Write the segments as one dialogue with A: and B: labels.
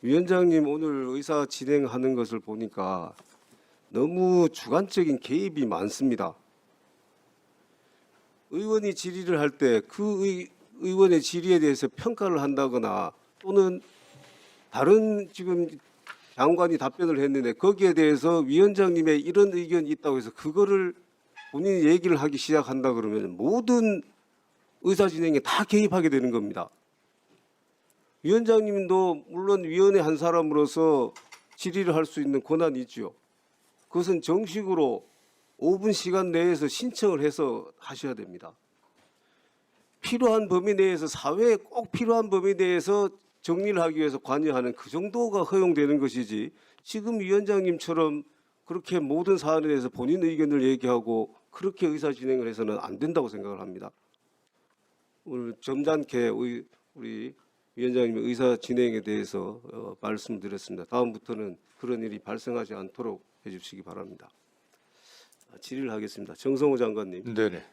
A: 위원장님 오늘 의사 진행하는 것을 보니까 너무 주관적인 개입이 많습니다. 의원이 질의를 할 때 그 의원의 질의에 대해서 평가를 한다거나 또는 다른 지금 장관이 답변을 했는데 거기에 대해서 위원장님의 이런 의견이 있다고 해서 그거를 본인이 얘기를 하기 시작한다 그러면 모든 의사 진행에 다 개입하게 되는 겁니다. 위원장님도 물론 위원회 한 사람으로서 질의를 할 수 있는 권한이 있죠. 그것은 정식으로 5분 시간 내에서 신청을 해서 하셔야 됩니다. 필요한 범위 내에서 사회에 꼭 필요한 범위 내에서 정리를 하기 위해서 관여하는 그 정도가 허용되는 것이지 지금 위원장님처럼 그렇게 모든 사안에 대해서 본인 의견을 얘기하고 그렇게 의사 진행을 해서는 안 된다고 생각을 합니다. 오늘 점잖게 우리 위원장님의 의사 진행에 대해서 말씀드렸습니다. 다음부터는 그런 일이 발생하지 않도록 해주시기 바랍니다. 질의를 하겠습니다. 정성호 장관님.
B: 네네.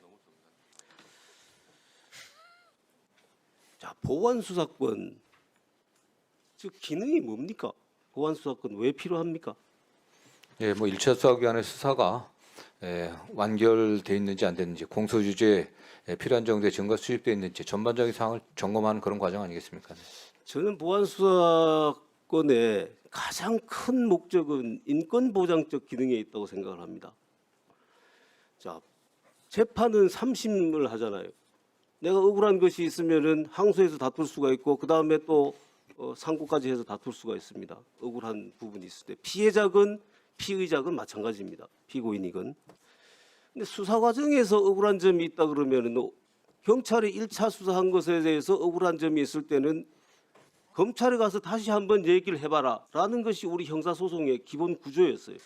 A: 자, 보완수사권 즉 기능이 뭡니까? 보완수사권 왜 필요합니까?
B: 예, 뭐 1차 수사기관의 수사가 완결돼 있는지 안 됐는지 공소유지에 필요한 정도의 증거 수집돼 있는지 전반적인 상황을 점검하는 그런 과정 아니겠습니까?
A: 저는 보완수사권의 가장 큰 목적은 인권보장적 기능에 있다고 생각을 합니다. 자, 재판은 3심을 하잖아요. 내가 억울한 것이 있으면은 항소해서 다툴 수가 있고 그 다음에 또 상고까지 해서 다툴 수가 있습니다. 억울한 부분이 있을 때 피해자건 피의자건 마찬가지입니다. 피고인이건. 근데 수사 과정에서 억울한 점이 있다 그러면은 경찰이 1차 수사한 것에 대해서 억울한 점이 있을 때는 검찰에 가서 다시 한번 얘기를 해봐라라는 것이 우리 형사소송의 기본 구조였어요.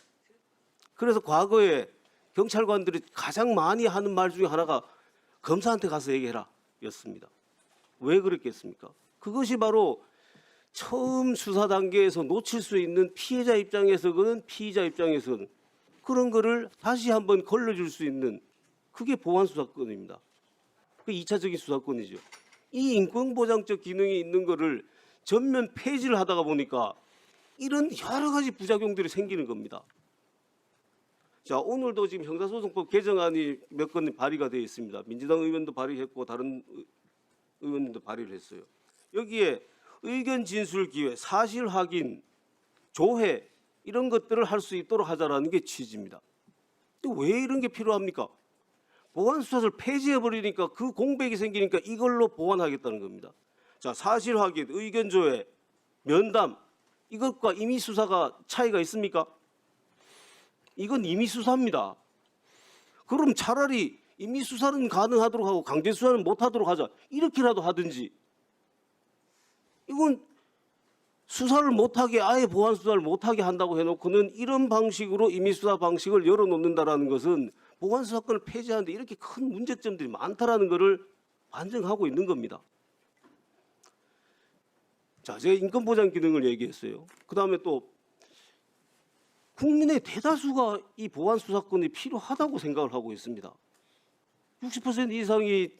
A: 그래서 과거에 경찰관들이 가장 많이 하는 말 중에 하나가 검사한테 가서 얘기해라 였습니다. 왜 그랬겠습니까? 그것이 바로 처음 수사 단계에서 놓칠 수 있는 피해자 입장에서는 피의자 입장에서는 그런 거를 다시 한번 걸러줄 수 있는 그게 보완수사권입니다. 그 2차적인 수사권이죠. 이 인권보장적 기능이 있는 거를 전면 폐지를 하다가 보니까 이런 여러 가지 부작용들이 생기는 겁니다. 자, 오늘도 지금 형사소송법 개정안이 몇 건 발의가 되어 있습니다. 민주당 의원도 발의했고 다른 의원님도 발의를 했어요. 여기에 의견 진술 기회, 사실 확인, 조회 이런 것들을 할 수 있도록 하자라는 게 취지입니다. 왜 이런 게 필요합니까? 보완수사를 폐지해버리니까 그 공백이 생기니까 이걸로 보완하겠다는 겁니다. 자, 사실 확인, 의견 조회, 면담 이것과 임의 수사가 차이가 있습니까? 이건 임의 수사입니다. 그럼 차라리 임의 수사는 가능하도록 하고 강제 수사는 못하도록 하자 이렇게라도 하든지. 이건 수사를 못하게 아예 보완 수사를 못하게 한다고 해놓고는 이런 방식으로 임의 수사 방식을 열어놓는다라는 것은 보완 수사권을 폐지하는데 이렇게 큰 문제점들이 많다라는 것을 반증하고 있는 겁니다. 자, 제가 인권보장 기능을 얘기했어요. 그 다음에 또 국민의 대다수가 이 보완 수사권이 필요하다고 생각을 하고 있습니다. 60% 이상이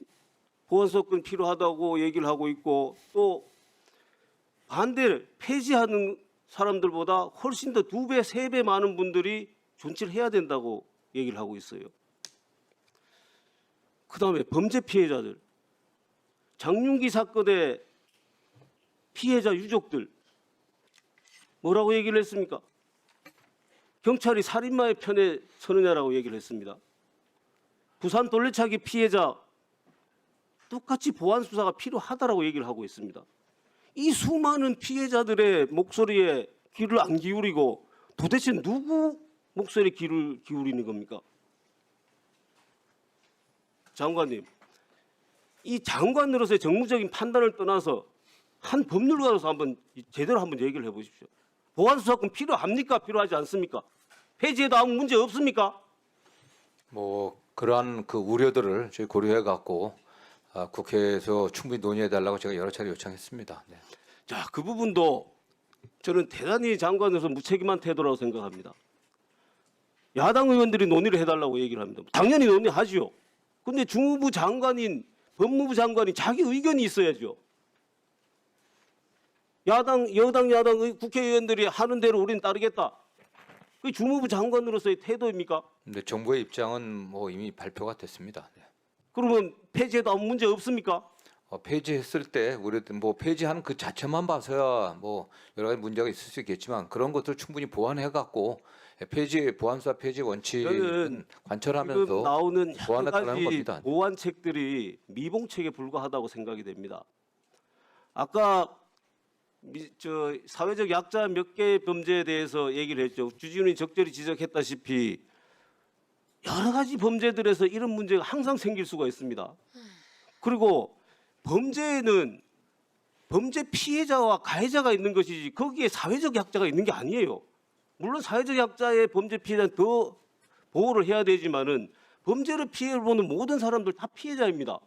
A: 보완 수사권 필요하다고 얘기를 하고 있고 또 반대를 폐지하는 사람들보다 훨씬 더 2배, 3배 많은 분들이 존치를 해야 된다고 얘기를 하고 있어요. 그 다음에 범죄 피해자들, 장윤기 사건의 피해자 유족들 뭐라고 얘기를 했습니까? 경찰이 살인마의 편에 서느냐라고 얘기를 했습니다. 부산 돌려차기 피해자 똑같이 보완 수사가 필요하다라고 얘기를 하고 있습니다. 이 수많은 피해자들의 목소리에 귀를 안 기울이고 도대체 누구 목소리에 귀를 기울이는 겁니까? 장관님, 이 장관으로서의 정무적인 판단을 떠나서 한 법률가로서 한번 제대로 한번 얘기를 해보십시오. 보완수사권 필요합니까? 필요하지 않습니까? 폐지해도 아무 문제 없습니까?
B: 뭐 그러한 그 우려들을 저희 고려해 갖고 국회에서 충분히 논의해 달라고 제가 여러 차례 요청했습니다. 네.
A: 자, 그 부분도 저는 대단히 장관으로서 무책임한 태도라고 생각합니다. 야당 의원들이 논의를 해달라고 얘기를 합니다. 당연히 논의하지요. 그런데 주무부 장관인 법무부 장관이 자기 의견이 있어야죠. 여당, 야당 국회의원들이 하는 대로 우리는 따르겠다. 그게 주무부 장관으로서의 태도입니까?
B: 근데 정부의 입장은 뭐 이미 발표가 됐습니다. 네.
A: 그러면 폐지해도 아무 문제 없습니까?
B: 폐지했을 때 우리도 뭐 폐지하는 그 자체만 봐서야 뭐 여러 가지 문제가 있을 수 있겠지만 그런 것들 충분히 보완해 갖고 보안사 폐지 원칙은
A: 지금
B: 관철하면서
A: 나오는 여러
B: 보완했다는
A: 가지
B: 겁니다.
A: 보완책들이 미봉책에 불과하다고 생각이 됩니다. 아까 사회적 약자 몇 개 범죄에 대해서 얘기를 했죠. 주진우님 적절히 지적했다시피 여러 가지 범죄들에서 이런 문제가 항상 생길 수가 있습니다. 그리고 범죄에는 범죄 피해자와 가해자가 있는 것이지 거기에 사회적 약자가 있는 게 아니에요. 물론 사회적 약자의 범죄 피해자는 더 보호를 해야 되지만은 범죄를 피해를 보는 모든 사람들 다 피해자입니다.